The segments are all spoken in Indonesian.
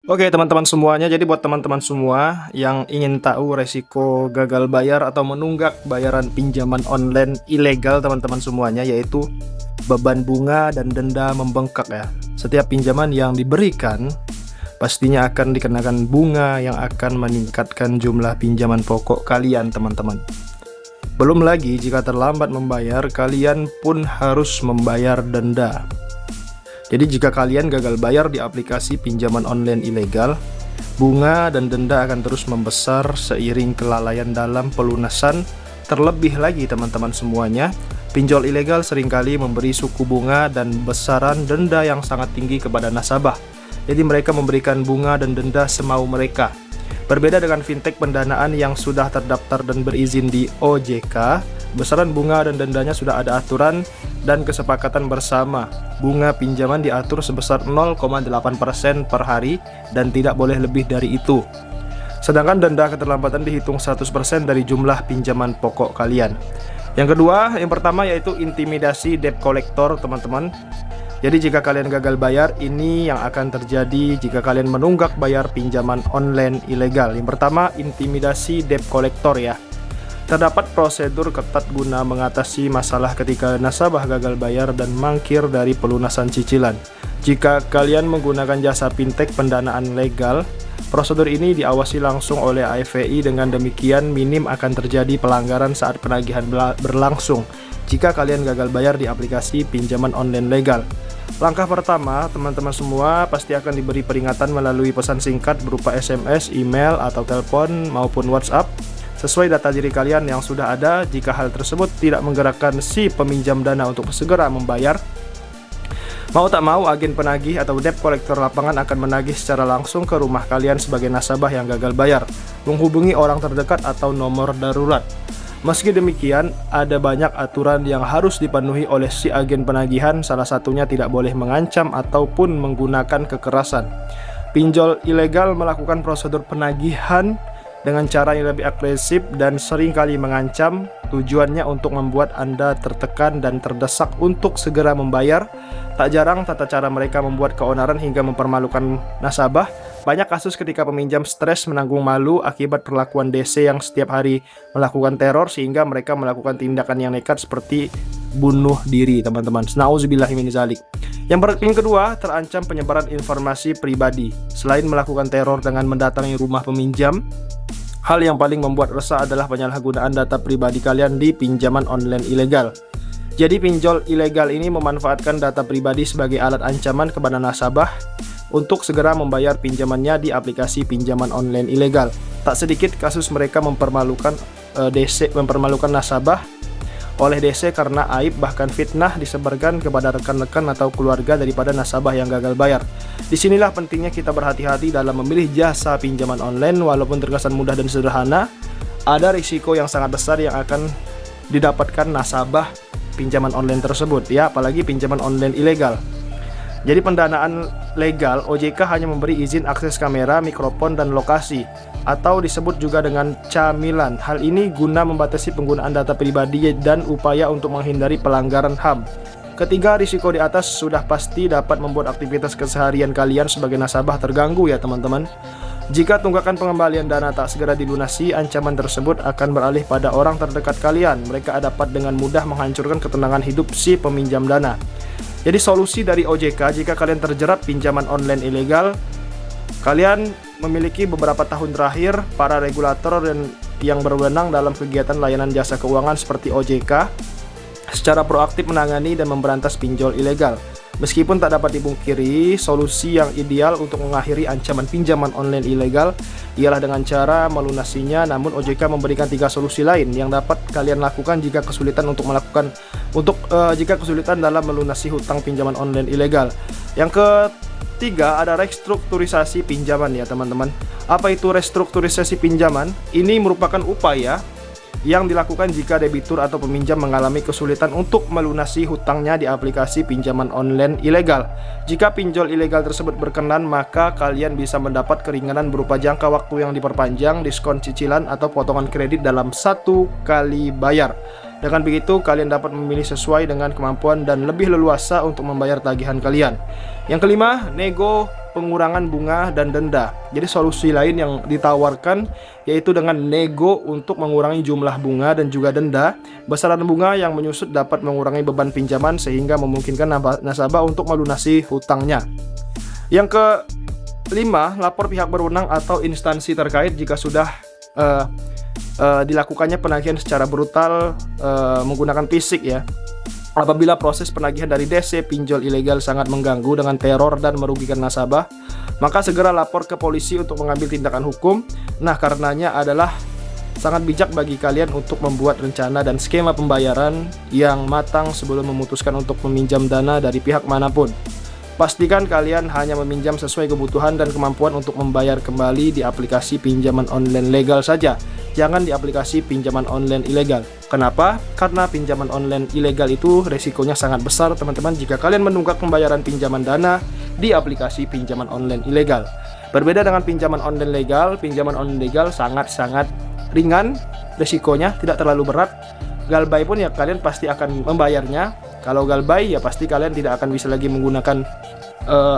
Oke teman-teman semuanya, jadi buat teman-teman semua yang ingin tahu resiko gagal bayar atau menunggak bayaran pinjaman online ilegal teman-teman semuanya, yaitu beban bunga dan denda membengkak ya. Setiap pinjaman yang diberikan pastinya akan dikenakan bunga yang akan meningkatkan jumlah pinjaman pokok kalian teman-teman. Belum lagi jika terlambat membayar, kalian pun harus membayar denda. Jadi jika kalian gagal bayar di aplikasi pinjaman online ilegal, bunga dan denda akan terus membesar seiring kelalaian dalam pelunasan. Terlebih lagi teman-teman semuanya, pinjol ilegal seringkali memberi suku bunga dan besaran denda yang sangat tinggi kepada nasabah. Jadi mereka memberikan bunga dan denda semau mereka. Berbeda dengan fintech pendanaan yang sudah terdaftar dan berizin di OJK, besaran bunga dan dendanya sudah ada aturan dan kesepakatan bersama. Bunga pinjaman diatur sebesar 0,8% per hari dan tidak boleh lebih dari itu. Sedangkan denda keterlambatan dihitung 100% dari jumlah pinjaman pokok kalian. Yang pertama yaitu intimidasi debt collector teman-teman. Jadi jika kalian gagal bayar, ini yang akan terjadi jika kalian menunggak bayar pinjaman online ilegal. Yang pertama, intimidasi debt collector ya. Terdapat prosedur ketat guna mengatasi masalah ketika nasabah gagal bayar dan mangkir dari pelunasan cicilan. Jika kalian menggunakan jasa fintech pendanaan legal, prosedur ini diawasi langsung oleh AFVI. Dengan demikian, minim akan terjadi pelanggaran saat penagihan berlangsung jika kalian gagal bayar di aplikasi pinjaman online legal. Langkah pertama, teman-teman semua pasti akan diberi peringatan melalui pesan singkat berupa SMS, email, atau telepon maupun WhatsApp sesuai data diri kalian yang sudah ada. Jika hal tersebut tidak menggerakkan si peminjam dana untuk segera membayar, mau tak mau agen penagih atau debt collector lapangan akan menagih secara langsung ke rumah kalian sebagai nasabah yang gagal bayar, menghubungi orang terdekat atau nomor darurat. Meski demikian, ada banyak aturan yang harus dipenuhi oleh si agen penagihan, salah satunya tidak boleh mengancam ataupun menggunakan kekerasan. Pinjol ilegal melakukan prosedur penagihan dengan cara yang lebih agresif dan seringkali mengancam. Tujuannya untuk membuat Anda tertekan dan terdesak untuk segera membayar. Tak jarang tata cara mereka membuat keonaran hingga mempermalukan nasabah. Banyak kasus ketika peminjam stres menanggung malu akibat perlakuan DC yang setiap hari melakukan teror sehingga mereka melakukan tindakan yang nekat seperti bunuh diri teman-teman. Nauzubillahiminzalik. Yang kedua, terancam penyebaran informasi pribadi. Selain melakukan teror dengan mendatangi rumah peminjam, hal yang paling membuat resah adalah penyalahgunaan data pribadi kalian di pinjaman online ilegal. Jadi pinjol ilegal ini memanfaatkan data pribadi sebagai alat ancaman kepada nasabah untuk segera membayar pinjamannya di aplikasi pinjaman online ilegal. Tak sedikit kasus mereka mempermalukan nasabah oleh DC karena aib bahkan fitnah disebarkan kepada rekan-rekan atau keluarga daripada nasabah yang gagal bayar. Disinilah pentingnya kita berhati-hati dalam memilih jasa pinjaman online. Walaupun terkesan mudah dan sederhana, ada risiko yang sangat besar yang akan didapatkan nasabah pinjaman online tersebut ya, apalagi pinjaman online ilegal. Jadi pendanaan legal, OJK hanya memberi izin akses kamera, mikrofon, dan lokasi, atau disebut juga dengan camilan. Hal ini guna membatasi penggunaan data pribadi dan upaya untuk menghindari pelanggaran HAM. Ketiga, risiko di atas sudah pasti dapat membuat aktivitas keseharian kalian sebagai nasabah terganggu ya teman-teman. Jika tunggakan pengembalian dana tak segera dilunasi, ancaman tersebut akan beralih pada orang terdekat kalian. Mereka dapat dengan mudah menghancurkan ketenangan hidup si peminjam dana. Jadi solusi dari OJK jika kalian terjerat pinjaman online ilegal, kalian memiliki beberapa tahun terakhir para regulator dan yang berwenang dalam kegiatan layanan jasa keuangan seperti OJK secara proaktif menangani dan memberantas pinjol ilegal. Meskipun tak dapat dipungkiri, solusi yang ideal untuk mengakhiri ancaman pinjaman online ilegal ialah dengan cara melunasinya. Namun OJK memberikan 3 solusi lain yang dapat kalian lakukan jika kesulitan dalam melunasi hutang pinjaman online ilegal. Yang ketiga ada restrukturisasi pinjaman ya teman-teman. Apa itu restrukturisasi pinjaman? Ini merupakan upaya yang dilakukan jika debitur atau peminjam mengalami kesulitan untuk melunasi hutangnya di aplikasi pinjaman online ilegal. Jika pinjol ilegal tersebut berkenan, maka kalian bisa mendapat keringanan berupa jangka waktu yang diperpanjang, diskon cicilan, atau potongan kredit dalam 1 kali bayar. Dengan begitu, kalian dapat memilih sesuai dengan kemampuan dan lebih leluasa untuk membayar tagihan kalian. Yang kelima, nego pengurangan bunga dan denda. Jadi solusi lain yang ditawarkan yaitu dengan nego untuk mengurangi jumlah bunga dan juga denda. Besaran bunga yang menyusut dapat mengurangi beban pinjaman sehingga memungkinkan nasabah untuk melunasi hutangnya. Yang kelima, lapor pihak berwenang atau instansi terkait jika sudah dilakukannya penagihan secara brutal menggunakan fisik ya. Apabila proses penagihan dari DC pinjol ilegal sangat mengganggu dengan teror dan merugikan nasabah, maka segera lapor ke polisi untuk mengambil tindakan hukum. Nah, karenanya adalah sangat bijak bagi kalian untuk membuat rencana dan skema pembayaran yang matang sebelum memutuskan untuk meminjam dana dari pihak manapun. Pastikan kalian hanya meminjam sesuai kebutuhan dan kemampuan untuk membayar kembali di aplikasi pinjaman online legal saja. Jangan di aplikasi pinjaman online ilegal. Kenapa? Karena pinjaman online ilegal itu resikonya sangat besar teman-teman jika kalian menunggak pembayaran pinjaman dana di aplikasi pinjaman online ilegal. Berbeda dengan pinjaman online legal sangat-sangat ringan, resikonya tidak terlalu berat. Galbay pun ya kalian pasti akan membayarnya. Kalau Galbay ya pasti kalian tidak akan bisa lagi menggunakan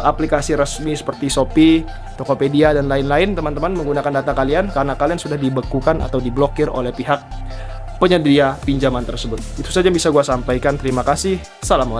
aplikasi resmi seperti Shopee, Tokopedia dan lain-lain teman-teman menggunakan data kalian karena kalian sudah dibekukan atau diblokir oleh pihak penyedia pinjaman tersebut. Itu saja yang bisa gua sampaikan. Terima kasih. Assalamualaikum.